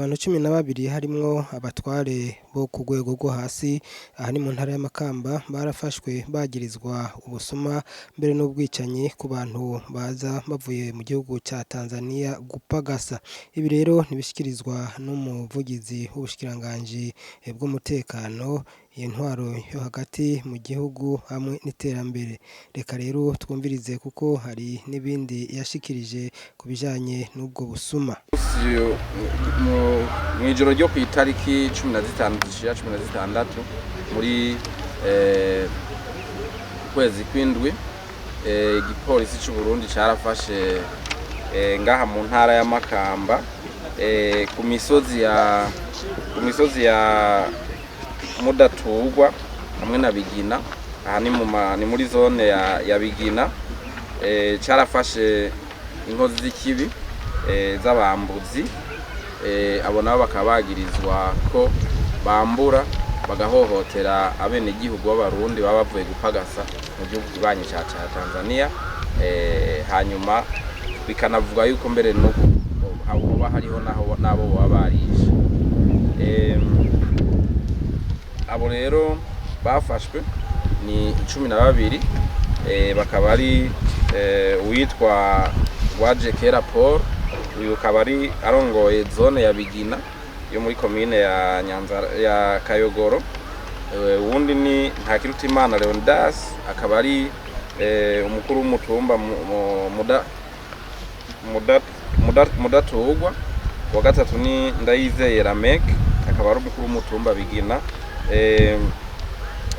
Abantu 12 harimwo abatware bo ku rwego rwo hasi aha ni mu ntara ya Makamba barafashwe bagirizwa ubusuma mbere n'ubwicanyi ku bantu baza bavuye mu gihugu ca Tanzania gupagasa. Ibi rero ntibishikirizwa n'umuvugizi w'ubushikiranganji bw'umutekano intwaro yo hagati mu gihugu hamwe n'iterambere. Reka rero twumvirize kuko hari n'ibindi yashikirije ku bijanye n'ubwo busuma. Mw'ijoro ryo ku itariki 15/16 muri kwezi kw'indwi igipolisi c'u Burundi carafashe ngaha mu ntara ya Makamba ku misozi ya Mudatugwa hamwe na Bigina. Aha ni muri zone ya Bigina. Carafashe inkozi z'ikibi z'abambuzi. Abo nabo bakaba bagirizwa ko bambura bagahohotera abenegihugu b'Abarundi baba bavuye gupagasa mu gihugu kibanyi ca Tanzania. Hanyuma bikanavuga yuko mbere nuko hoba hariho nabo baba barishe. Abo rero bafashwe ni 12 bakaba ari uwitwa Wajekera Paul, uyu akaba ari arongoye zone ya Bigina yo muri commune ya Kayogoro. Uwundi ni Ntakirutimana Leonidas akaba ari umukuru w'umutumba Mudatugwa. Wa gatatu ni Ndayizeye Ramek akaba ari umukuru w'umutumba Bigina.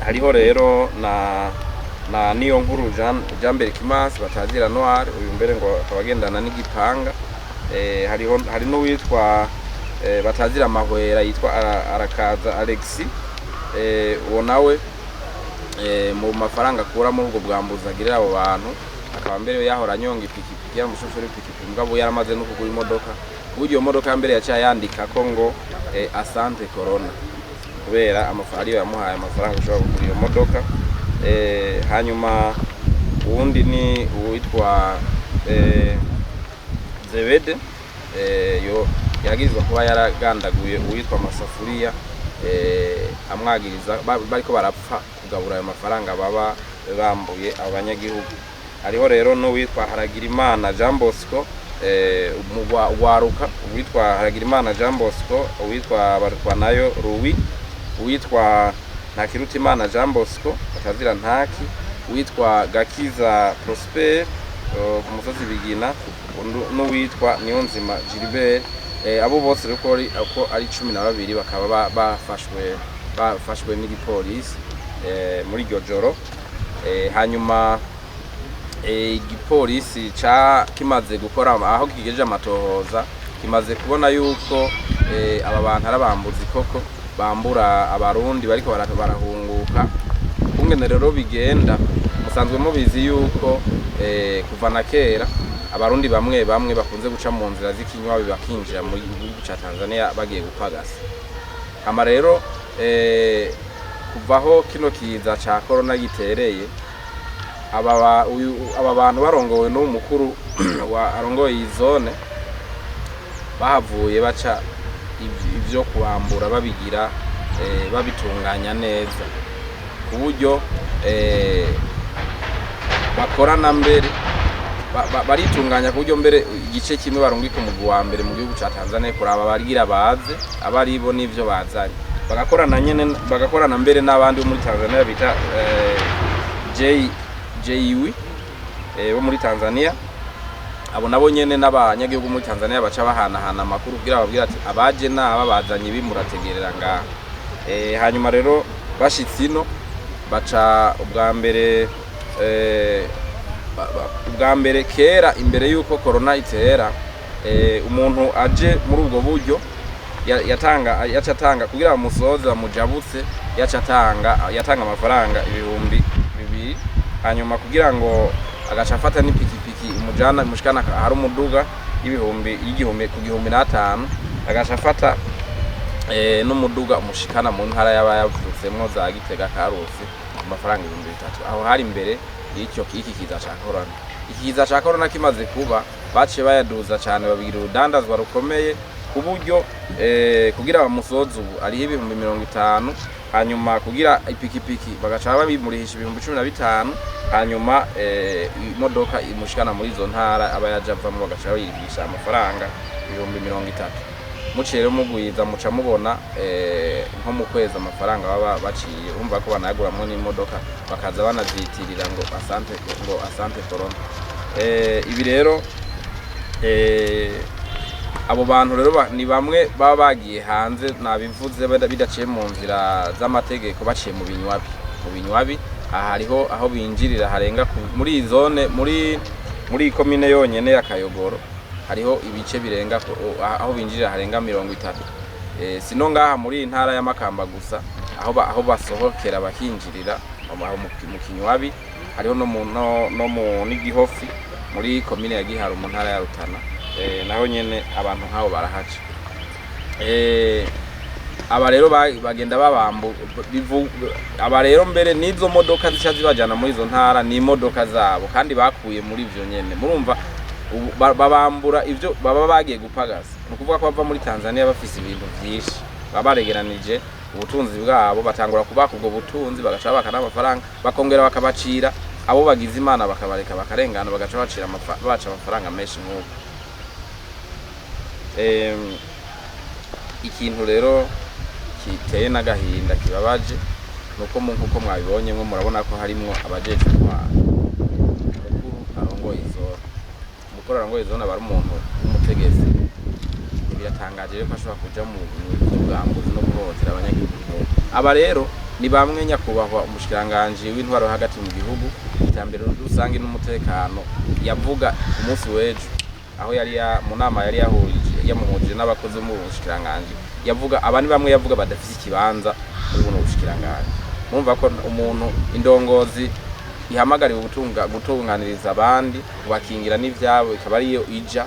Hariho rero na niyo nkuru Jambere Kimasi batazira Noir, uyu mbere ngo akabagendana n'igipanga. Hari n'uwitwa batazira Amahwera yitwa Arakaza Alexi. Uwo nawe mu mafaranga akura muri ubwo bwambuza agirira abo bantu akaba mbere yahora anyonga ipikipiki y'umushoferi w'ipikipiki mugabo yaramaze no kugura imodoka. Uburyo imodoka mbere yaciye yandika ko ngo Asante Corona kubera amafaranga yamuhaye amafaranga ashobora kugura iyo modoka. Hanyuma uwundi ni uwitwa Zebede yo yagirizwa kuba yaragandaguye uwitwa Masafuriya amwagiriza bariko barapfa kugabura ayo mafaranga baba bambuye abanyagihugu. Hariho rero n'uwitwa Haragirimana Jean Bosco waruka, uwitwa Haragirimana Jean Bosco, uwitwa Barutwanayo Louis, uwitwa Ntakirutimana Jean Bosco batazira Ntaki, uwitwa Gakiza Prosper ku musozi Bigina, n'uwitwa Niyonzima Gilbert. Abo bose reko ari 12 bakaba bafashwe n'igipolisi muri iryo joro. Hanyuma igipolisi kimaze gukora aho kigejeje amatohoza kimaze kubona yuko aba bantu arabambuzi koko bambura Abarundi bariko barahunguka. Kungene rero bigenda musanzwe mubizi yuko kuva na kera Abarundi bamwe bakunze guca mu nzira z'ikinywa bakinjira mu gihugu ca Tanzania bagiye gupagasa. Ama rero kuvaho kino kiza ca corona gitereye aba bantu barongowe n'umukuru wa arongoye izone bahavuye baca ivyo kubambura babigira babitunganya neza ku buryo bakorana mbere baritunganya ku buryo mbere igice kimwe barungika umugwi wa mbere mu gihugu ca Tanzania kuraba bagira baze abaribo n'ivyo bazanye bagakorana mbere n'abandi bo muri Tanzania bita JIW bo muri Tanzania. Abo nabo nyene n'abanyagihugu muri Tanzania baca bahanahana amakuru kugira babwira ati abaje n'aba bazanye ibi murategerera ngaha. Hanyuma rero bashitse ino baca ubwa mbere kera imbere yuko corona itera umuntu aje muri ubwo buryo yacatanga kugira bamusoze bamujabutse yatanga amafaranga 2,000. Hanyuma kugira ngo agaca afata n'ipikipiki umujana mushikana hari umuduga y'igihumbi ku 1,500 agaca afata n'umuduga umushikana mu ntara y'abayavutsemwo za Gitega Karusi amafaranga 3,000. Aho hari imbere iki kiza ca corona. Iki kiza ca corona kimaze kuba baciye bayaduza cyane babwira urudandazwa rukomeye ku buryo kugira bamusoze ubu ariho ibihumbi 50, hanyuma kugira ipikipiki bagaca babimurihisha ibihumbi 15, hanyuma imodoka imushikana muri izo ntara aba yajavamo bagaca bayirisha amafaranga ibihumbi 30. Mucere mugwiza muca mubona nko mu kwezi amafaranga baba baciye, urumva ko banayaguramwo n'imodoka bakaza banazitirira ngo asante corona. Ibi rero abo bantu rero ni bamwe baba bagiye hanze, nabivuze bidaciye mu nzira z'amategeko, baciye mu binywabi. Aha hariho aho binjirira harenga muri zone muri komine yonyene ya Kayogoro, hariho ibice birenga aho binjirira harenga 30. Sino ngaha muri intara ya Makamba gusa aho basohokera bakinjirira mu kinywabi, hariho no mu Nigihofi muri komine ya Giharo mu ntara ya Rutana, naho nyene abantu nk'abo barahaca. Aba rero bagenda babambu aba rero mbere n'izo modoka zica zibajana muri izo ntara ni imodoka zabo kandi bakuye muri ivyo nyene. Murumva babambura ivyo baba bagiye gupagaza, nukuvuga ko bava muri Tanzania bafise ibintu vyinshi, baba baregeranije ubutunzi bwabo, batangura kubaka ubwo butunzi bagaca bakana amafaranga, bakongera bakabacira abo bagize Imana bakabareka bakarengana, bagaca baca amafaranga menshi nk'uko. Ikintu rero kiteye n'agahinda kibabaje nuko nkuko mwabibonye mwe murabona ko harimo abajejwe intwaro, umukuru arongoye izona bari umuntu w'umutegetsi. Biratangaje ko ashobora kuja mu bwambuzi no guhohotera abanyagihugu. Aba rero ni bamwe nyakubahwa umushikiranganje w'intwaro hagati mu gihugu, itambere rusange n'umutekano, yavuga umunsi w'ejo aho yari mu nama yari yamuhuje n'abakozi mu bushikiranganje, yavuga abandi bamwe yavuga badafise ikibanza muri buno bushikiranganje. Mumva ko umuntu indongozi ihamagariwe gutunganiriza abandi, kubakingira n'ivyabo, ikaba ariyo ija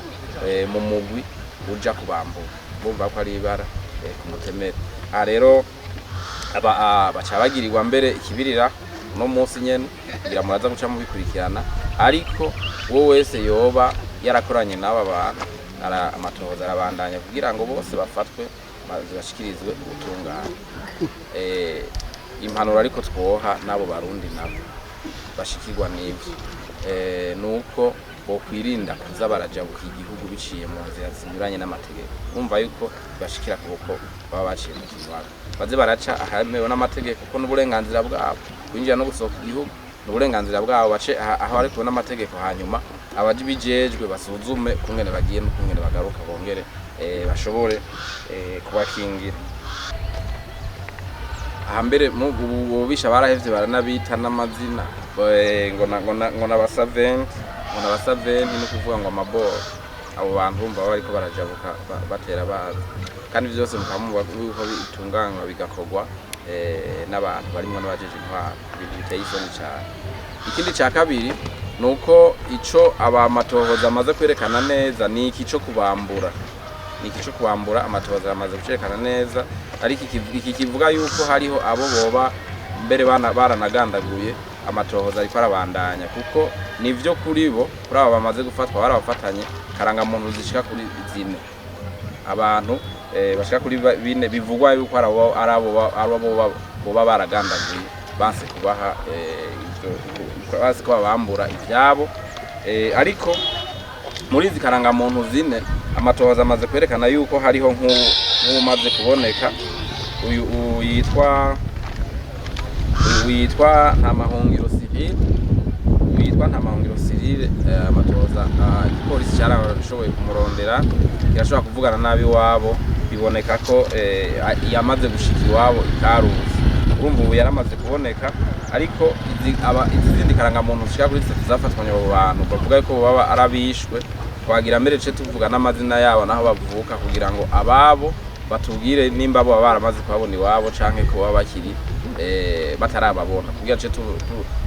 mu mugwi uja kubambura. Mumva ko ari ibara ku mutemere. Aha rero baca bagirirwa mbere ikibirira no munsi nyene kugira muraza guca mu bikurikirana, ariko wowe wese yoba yarakoranye n'aba bantu amatohoza arabandanya kugira ngo bose bafatwe bashikirizwe ubutungane. Impanuro ariko twoha nabo barundi nabo bashikirwa n'ivyo nuko bokwirinda kuza barajabuka igihugu biciye mu nzira zinyuranye n'amategeko. Umva yuko bashikira kuko baba baciye mu kinywabi, baze baraca ahamewe n'amategeko, ko n'uburenganzira bwabo kwinjira no gusohoka igihugu n'uburenganzira bwabo, bace aho ari kubona amategeko, hanyuma abaje bijejwe basuzume kungene bagiye n'ukungene bagaruka, bongere bashobore kubakingira. Ahambere mu ububisha barahevye baranabita n'amazina ngo n'abasaventi no kuvuga ngo amaboro. Abo bantu bumva bariko barajabuka batera baza, kandi vyose mukamuba yuko bitunganywa bigakorwa n'abantu barimo n'abajeje intwaro, ibintu biteye isoni cyane. Ikindi ca kabiri nuko ico abamatohoza amaze kwerekana neza ni iki cyo kubambura, amatohoza amaze kucerekana neza, ariko iki kivuga yuko hariho abo boba mbere baranagandaguye. Amatohoza ariko arabandanya kuko nivyo kuri bo, kuri abo bamaze gufatwa barabafatanye karanga muntu zishika kuri 4 abantu bashika kuri 4 bivugwa yuko arabo boba baragandaguye banse kubaha ivyo basi ko babambura ivyabo. Ariko muri izi karanga muntu 4 amatohoza amaze kwerekana yuko hariho nk'umaze kuboneka uyu yitwa Ntamahungiro Civile, amatohoza igipolisi cyarashoboye kumurondera, kirashobora kuvugana nabi wabo, biboneka ko yamaze gushika iwabo ikaruzi. Urumva ubu yaramaze kuboneka, ariko izindi karanga muntu zishika kuri 3 zafatwanye abo bantu bavuga yuko baba arabishwe. Twagira mbere ce tuvuga n'amazina yabo naho bavuka kugira ngo ababo batubwire nimba bo baramaze kubabona iwabo canke ko baba bakiri batarababona, kugira ce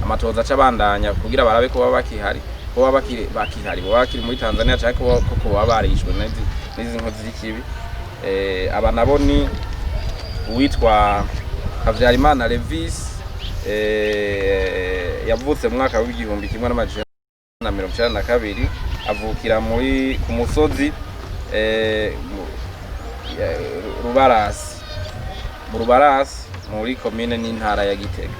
amatohoza acabandanya kugira barabe ko baba bakihari, ko baba bakiri muri Tanzania canke ko baba barishwe n'izi nkozi z'ikibi. Aba nabo ni uwitwa Havyarimana Levis, yavutse mu mwaka w'igihumbi 1992, avukira ku musozi Rubarasi, mu Rubarasi muri komine n'intara ya Gitega.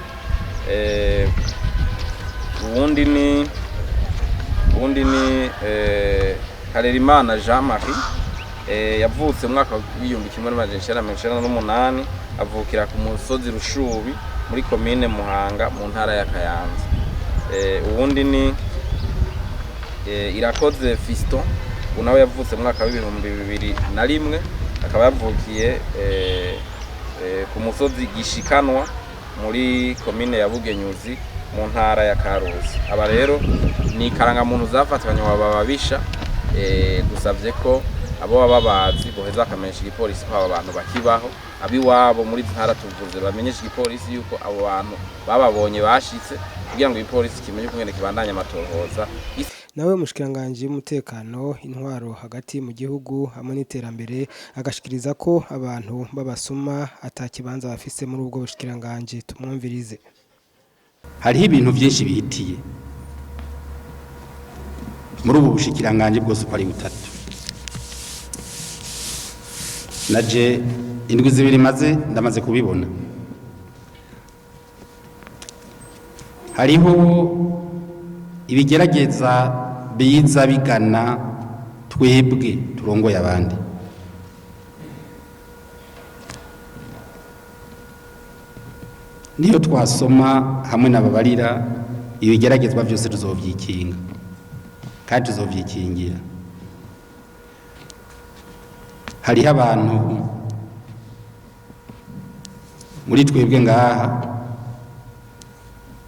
Ubundi ni Harerimana Jean Marie yavutse mu mwaka wa 1998 avukira ku musozi Rushubi muri komine Muhanga mu ntara ya Kayanza. Ubundi ni Irakoze Fiston unawe yavutse mu mwaka wa 2001 akaba yavukiye ku musozi Gishikanwa muri komine ya Bugenyuzi mu ntara ya Karuzi. Aba rero ni karangamuntu zafatanywe bababisha, dusavye ko abo bababazi boheza akamenyesha igipolisi ko aba bantu bakibaho, abiwabo muri ntara tuvuze bamenyesha igipolisi yuko abo bantu bababonye bashitse kugira ngo igipolisi kimenye kungene kibandanya amatohoza. Nawe mushikiranganje y'umutekano intwaro hagati mu gihugu hamwe n'iterambere agashikiriza ko abantu babasuma atakibanza bafise muri ubwo bushikiranganje. Tumwumvirize. Hariho ibintu byinshi bihitiye muri ubu bushikiranganje bwose uko ari butatu. Naje indwi zibiri maze ndamaze kubibona. Hariho ibigerageza biza bigana twebwe turongoye abandi. Niyo twasoma hamwe n'ababarira ibigeragezwa byose tuzovyikinga kandi tuzovyikingira. Hariho abantu muri twebwe ngaha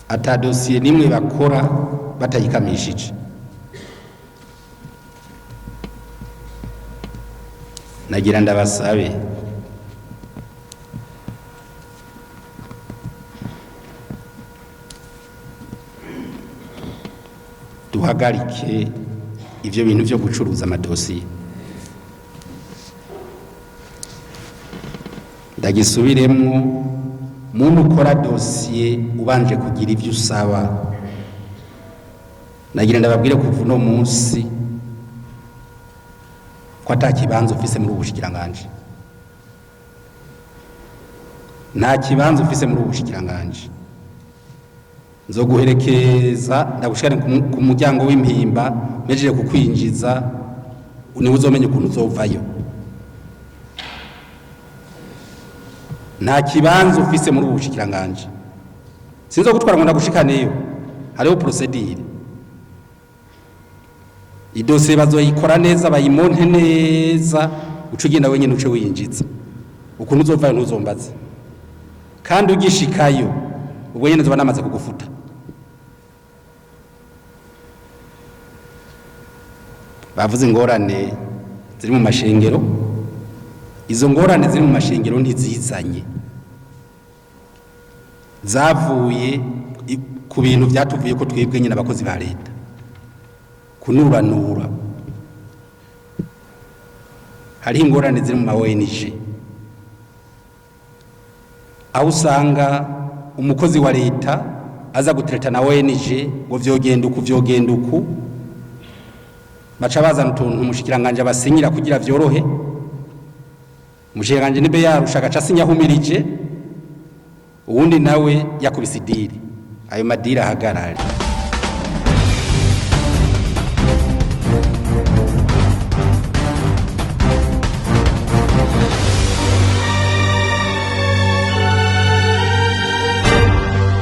ata dosiye nimwe bakora batayikamishije. Nagira ndabasabe duhagarike ivyo bintu vyo gucuruza amadosiye. Ndagisubiremwo, muntu ukora dosiye ubanje kugira ivyo usaba. Nagira ndababwire kuva uno munsi ko atakibanza ufise muri ubushikiranganje. Nta kibanza ufise muri ubushikiranganje. Nzoguherekeza ndagushikane ku muryango w'impimba mejeje kukwinjiza ni uzomenye ukuntu uzovayo. Nta kibanza ufise muri ubushikiranganje. Sinzo gutwara ngo ndagushikaneyo. Hariho procedure. Idosiye bazoyikora neza bayimonte neza ucugenda wenyine uce winjiza. Ukuntu uzovayo ntuzombaze. Kandi ugishikayo ubwo nyene zoba namaze kugufuta. Bavuze ingorane ziri mu mashengero. Izo ngorane ziri mu mashengero ntizizanye. Zavuye ku bintu byatuvuye ko twebwe nyine abakozi ba leta. Kunuranura. Hari ingorane ziri mu ma ONG. Aho usanga umukozi wa leta aza gutereta na ONG ngo vyogenda uku baca bazana utuntu umushikiranganje abasinyira kugira vyorohe. Umushikiranganje nibe yarusha gaca sinyahumirije uwundi nawe yakubise idiri. Ayo madira ahagarare.